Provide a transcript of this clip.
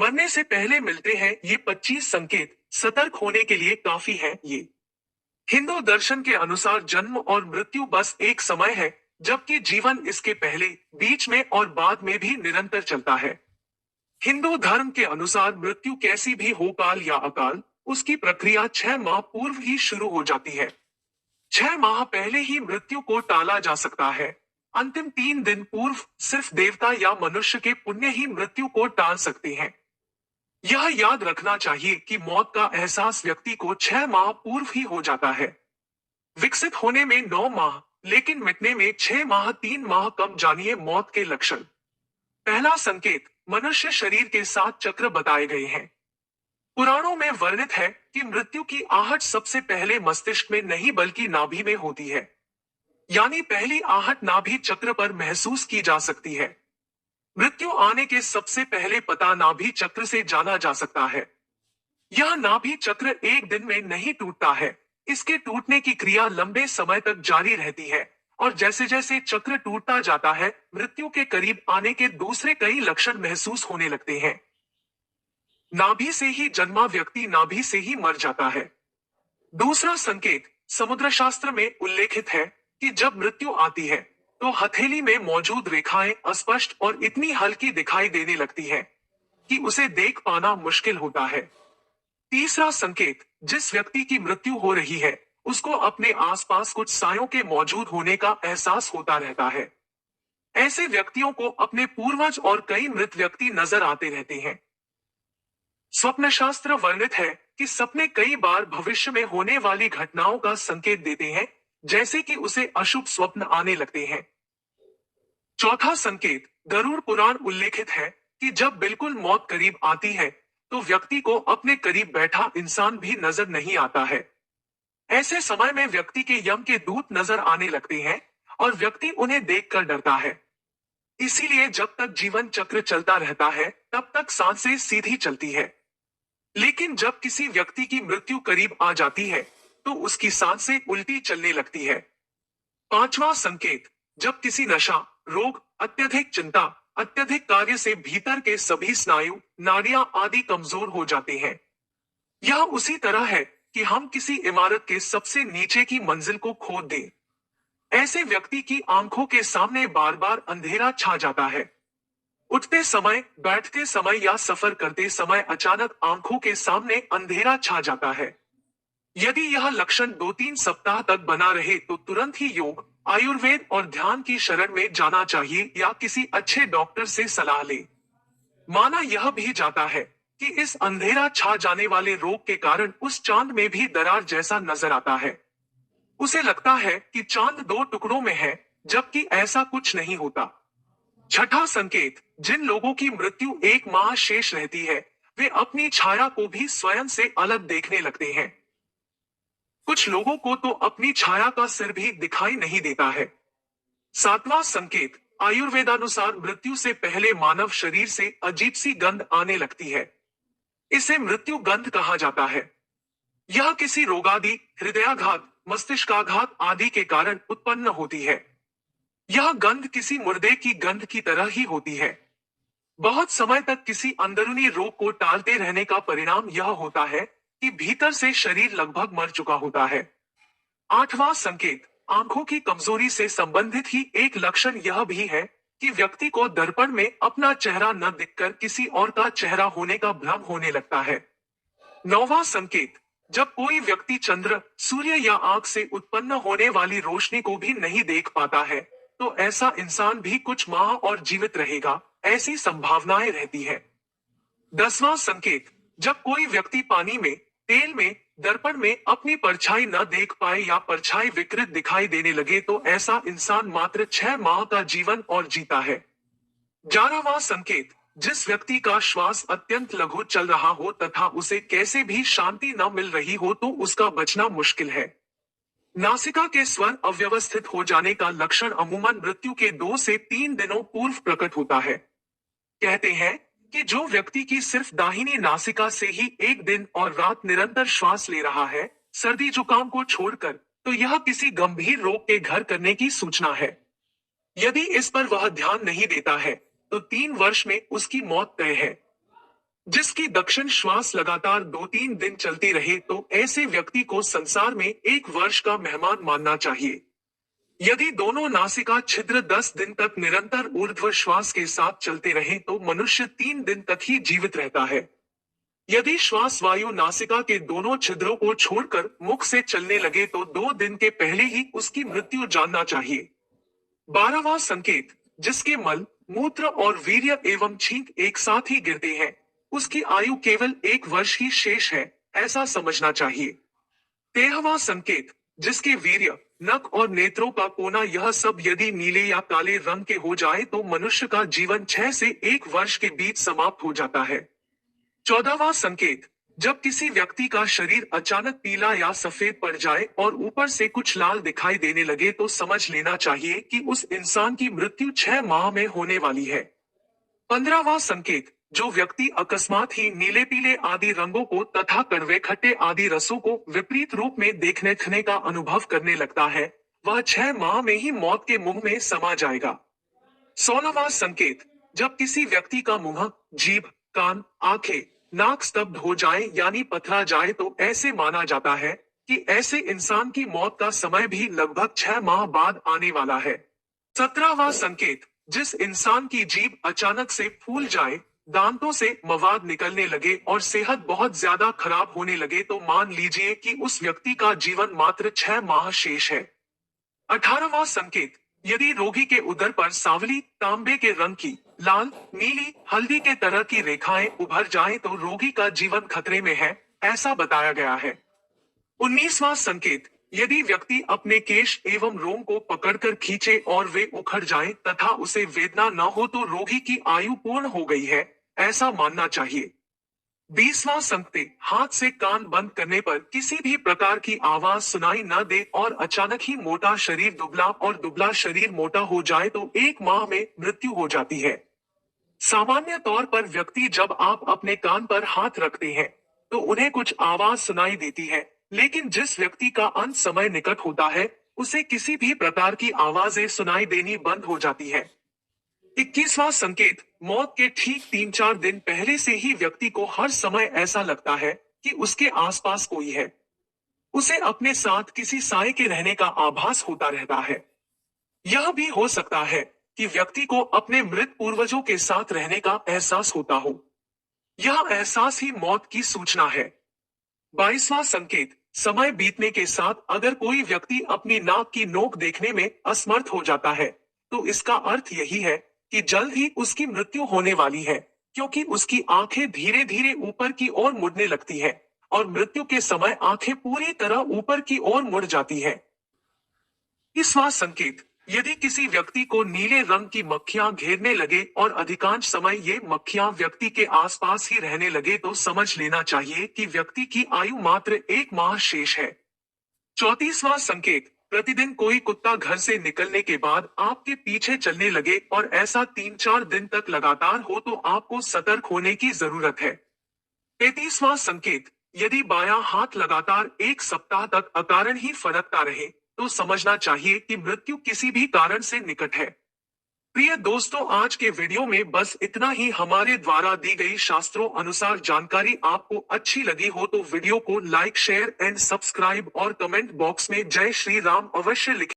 मरने से पहले मिलते हैं ये 25 संकेत सतर्क होने के लिए काफी है ये। हिंदू दर्शन के अनुसार जन्म और मृत्यु बस एक समय है, जबकि जीवन इसके पहले, बीच में और बाद में भी निरंतर चलता है। हिंदू धर्म के अनुसार मृत्यु कैसी भी हो, काल या अकाल, उसकी प्रक्रिया 6 माह पूर्व ही शुरू हो जाती है। 6 माह पहले ही मृत्यु को टाला जा सकता है। अंतिम 3 दिन पूर्व सिर्फ देवता या मनुष्य के पुण्य ही मृत्यु को टाल सकते हैं। यह याद रखना चाहिए कि मौत का एहसास व्यक्ति को 6 माह पूर्व ही हो जाता है। विकसित होने में 9 माह, लेकिन मिटने में 6 माह, 3 माह कम। जानिए मौत के लक्षण। पहला संकेत, मनुष्य शरीर के 7 चक्र बताए गए हैं। पुराणों में वर्णित है कि मृत्यु की आहट सबसे पहले मस्तिष्क में नहीं बल्कि नाभि में होती है। यानी पहली आहट नाभि चक्र पर महसूस की जा सकती है। मृत्यु आने के सबसे पहले पता नाभि चक्र से जाना जा सकता है। यह नाभि चक्र एक दिन में नहीं टूटता है। इसके टूटने की क्रिया लंबे समय तक जारी रहती है, और जैसे जैसे चक्र टूटता जाता है, मृत्यु के करीब आने के दूसरे कई लक्षण महसूस होने लगते हैं। नाभि से ही जन्मा व्यक्ति नाभि से ही मर जाता है। दूसरा संकेत, समुद्र शास्त्र में उल्लेखित है कि जब मृत्यु आती है तो हथेली में मौजूद रेखाएं अस्पष्ट और इतनी हल्की दिखाई देने लगती है कि उसे देख पाना मुश्किल होता है। तीसरा संकेत, जिस व्यक्ति की मृत्यु हो रही है उसको अपने आसपास कुछ सायों के मौजूद होने का एहसास होता रहता है। ऐसे व्यक्तियों को अपने पूर्वज और कई मृत व्यक्ति नजर आते रहते हैं। स्वप्न शास्त्र वर्णित है कि सपने कई बार भविष्य में होने वाली घटनाओं का संकेत देते हैं, जैसे कि उसे अशुभ स्वप्न आने लगते हैं। चौथा संकेत, गरुड़ पुराण उल्लेखित है कि जब बिल्कुल मौत करीब आती है तो व्यक्ति को अपने करीब बैठा इंसान भी नजर नहीं आता है। ऐसे समय में व्यक्ति के यम के दूत नजर आने लगते हैं और व्यक्ति उन्हें देखकर डरता है। इसीलिए जब तक जीवन चक्र चलता रहता है तब तक सांसें सीधी चलती है, लेकिन जब किसी व्यक्ति की मृत्यु करीब आ जाती है तो उसकी सांसें उल्टी चलने लगती है। पांचवा संकेत, जब किसी नशा, रोग, अत्यधिक चिंता, अत्यधिक कार्य से भीतर के सभी स्नायु, नाड़ियां आदि कमजोर हो जाते हैं। यह उसी तरह है कि हम किसी इमारत के सबसे नीचे की मंजिल को खोद दें। ऐसे व्यक्ति की आंखों के सामने बार बार अंधेरा छा जाता है। उठते समय, बैठते समय या सफर करते समय अचानक आंखों के सामने अंधेरा छा जाता है। यदि यह लक्षण 2-3 सप्ताह तक बना रहे तो तुरंत ही योग, आयुर्वेद और ध्यान की शरण में जाना चाहिए या किसी अच्छे डॉक्टर से सलाह ले। माना यह भी जाता है कि इस अंधेरा छा जाने वाले रोग के कारण उस चांद में भी दरार जैसा नजर आता है। उसे लगता है कि चांद 2 टुकड़ों में है, जबकि ऐसा कुछ नहीं होता। छठा संकेत, जिन लोगों की मृत्यु 1 माह शेष रहती है वे अपनी छाया को भी स्वयं से अलग देखने लगते हैं। कुछ लोगों को तो अपनी छाया का सिर भी दिखाई नहीं देता है। सातवां संकेत, आयुर्वेदानुसार मृत्यु से पहले मानव शरीर से अजीब सी गंध आने लगती है। इसे मृत्यु गंध कहा जाता है। यह किसी रोगादि, हृदयाघात, मस्तिष्काघात आदि के कारण उत्पन्न होती है। यह गंध किसी मुर्दे की गंध की तरह ही होती है। बहुत समय तक किसी अंदरूनी रोग को टालते रहने का परिणाम यह होता है कि भीतर से शरीर लगभग मर चुका होता है। आठवां संकेत, आंखों की कमजोरी से संबंधित ही एक लक्षण यह भी है कि व्यक्ति को दर्पण में अपना चेहरा न दिखकर किसी और का चेहरा होने का भ्रम होने लगता है। नौवां संकेत, जब कोई व्यक्ति चंद्र, सूर्य या आंख से उत्पन्न होने वाली रोशनी को भी नहीं देख पाता है तो ऐसा इंसान भी कुछ माह और जीवित रहेगा, ऐसी संभावनाएं रहती है। 10वां संकेत, जब कोई व्यक्ति पानी में, तेल में, दर्पण में अपनी परछाई न देख पाए या परछाई विकृत दिखाई देने लगे तो ऐसा इंसान मात्र 6 माह का जीवन और जीता है। 11वां संकेत, जिस व्यक्ति का श्वास अत्यंत लघु चल रहा हो तथा उसे कैसे भी शांति न मिल रही हो तो उसका बचना मुश्किल है। नासिका के स्वर अव्यवस्थित हो जाने का लक्षण अमूमन मृत्यु के 2 से 3 दिनों पूर्व प्रकट होता है। कहते हैं कि जो व्यक्ति की सिर्फ दाहिनी नासिका से ही एक दिन और रात निरंतर श्वास ले रहा है, सर्दी जुकाम को छोड़कर, तो यह किसी गंभीर रोग के घर करने की सूचना है। यदि इस पर वह ध्यान नहीं देता है तो 3 वर्ष में उसकी मौत तय है। जिसकी दक्षिण श्वास लगातार 2-3 दिन चलती रहे तो ऐसे व्यक्ति को संसार में 1 वर्ष का मेहमान मानना चाहिए। यदि दोनों नासिका छिद्र 10 दिन तक निरंतर ऊर्ध्व श्वास के साथ चलते रहें तो मनुष्य 3 दिन तक ही जीवित रहता है। यदि श्वास वायु नासिका के दोनों छिद्रों को छोड़कर मुख से चलने लगे तो 2 दिन के पहले ही उसकी मृत्यु जानना चाहिए। 12वां संकेत, जिसके मल, मूत्र और वीर्य एवं छींक एक साथ ही गिरते हैं, उसकी आयु केवल 1 वर्ष ही शेष है, ऐसा समझना चाहिए। 13वां संकेत, जिसके वीर्य, नख और नेत्रों का कोना यह सब यदि नीले या काले रंग के हो जाए तो मनुष्य का जीवन 6 से 1 वर्ष के बीच समाप्त हो जाता है। 14वां संकेत, जब किसी व्यक्ति का शरीर अचानक पीला या सफेद पड़ जाए और ऊपर से कुछ लाल दिखाई देने लगे तो समझ लेना चाहिए कि उस इंसान की मृत्यु 6 माह में होने वाली है। 15वां संकेत, जो व्यक्ति अकस्मात ही नीले पीले आदि रंगों को तथा कड़वे खट्टे आदि रसों को विपरीत रूप में देखने का अनुभव करने लगता है, वह 6 माह में ही मौत के मुंह में समा जाएगा। 16वां संकेत, जब किसी व्यक्ति का मुंह, जीभ, कान, आंखें, नाक स्तब्ध हो जाए यानी पथरा जाए तो ऐसे माना जाता है कि ऐसे इंसान की मौत का समय भी लगभग 6 माह बाद आने वाला है। 17वां संकेत, जिस इंसान की जीभ अचानक से फूल जाए, दांतों से मवाद निकलने लगे और सेहत बहुत ज्यादा खराब होने लगे तो मान लीजिए कि उस व्यक्ति का जीवन मात्र 6 माह शेष है। 18वां संकेत, यदि रोगी के उदर पर सांवली, तांबे के रंग की, लाल, नीली, हल्दी के तरह की रेखाएं उभर जाएं तो रोगी का जीवन खतरे में है, ऐसा बताया गया है। 19वां संकेत, यदि व्यक्ति अपने केश एवं रोम को पकड़कर खींचे और वे उखड़ जाएं तथा उसे वेदना न हो तो रोगी की आयु पूर्ण हो गई है, ऐसा मानना चाहिए। 20वां संकेत, हाथ से कान बंद करने पर किसी भी प्रकार की आवाज सुनाई न दे और अचानक ही मोटा शरीर दुबला और दुबला शरीर मोटा हो जाए तो 1 माह में मृत्यु हो जाती है। सामान्य तौर पर व्यक्ति जब आप अपने कान पर हाथ रखते हैं तो उन्हें कुछ आवाज सुनाई देती है, लेकिन जिस व्यक्ति का अंत समय निकट होता है उसे किसी भी प्रकार की आवाजें सुनाई देनी बंद हो जाती है। 21वां संकेत, मौत के ठीक 3-4 दिन पहले से ही व्यक्ति को हर समय ऐसा लगता है कि उसके आसपास कोई है। उसे अपने साथ किसी साए के रहने का आभास होता रहता है। यह भी हो सकता है कि व्यक्ति को अपने मृत पूर्वजों के साथ रहने का एहसास होता हो। यह एहसास ही मौत की सूचना है। 22वां संकेत, समय बीतने के साथ अगर कोई व्यक्ति अपनी नाक की नोक देखने में असमर्थ हो जाता है तो इसका अर्थ यही है कि जल्द ही उसकी मृत्यु होने वाली है, क्योंकि उसकी आंखें धीरे धीरे ऊपर की ओर मुड़ने लगती है और मृत्यु के समय आंखें पूरी तरह ऊपर की ओर मुड़ जाती है। 20वां संकेत, यदि किसी व्यक्ति को नीले रंग की मक्खियां घेरने लगे और अधिकांश समय ये मक्खियां व्यक्ति के आसपास ही रहने लगे तो समझ लेना चाहिए कि व्यक्ति की आयु मात्र 1 माह शेष है। 34वां संकेत, प्रतिदिन कोई कुत्ता घर से निकलने के बाद आपके पीछे चलने लगे और ऐसा 3-4 दिन तक लगातार हो तो आपको सतर्क होने की जरूरत है। 33वां संकेत, यदि बायां हाथ लगातार 1 सप्ताह तक अकारण ही फड़कता रहे तो समझना चाहिए कि मृत्यु किसी भी कारण से निकट है। प्रिय दोस्तों, आज के वीडियो में बस इतना ही। हमारे द्वारा दी गई शास्त्रों अनुसार जानकारी आपको अच्छी लगी हो तो वीडियो को लाइक, शेयर एंड सब्सक्राइब और कमेंट बॉक्स में जय श्री राम अवश्य लिखें।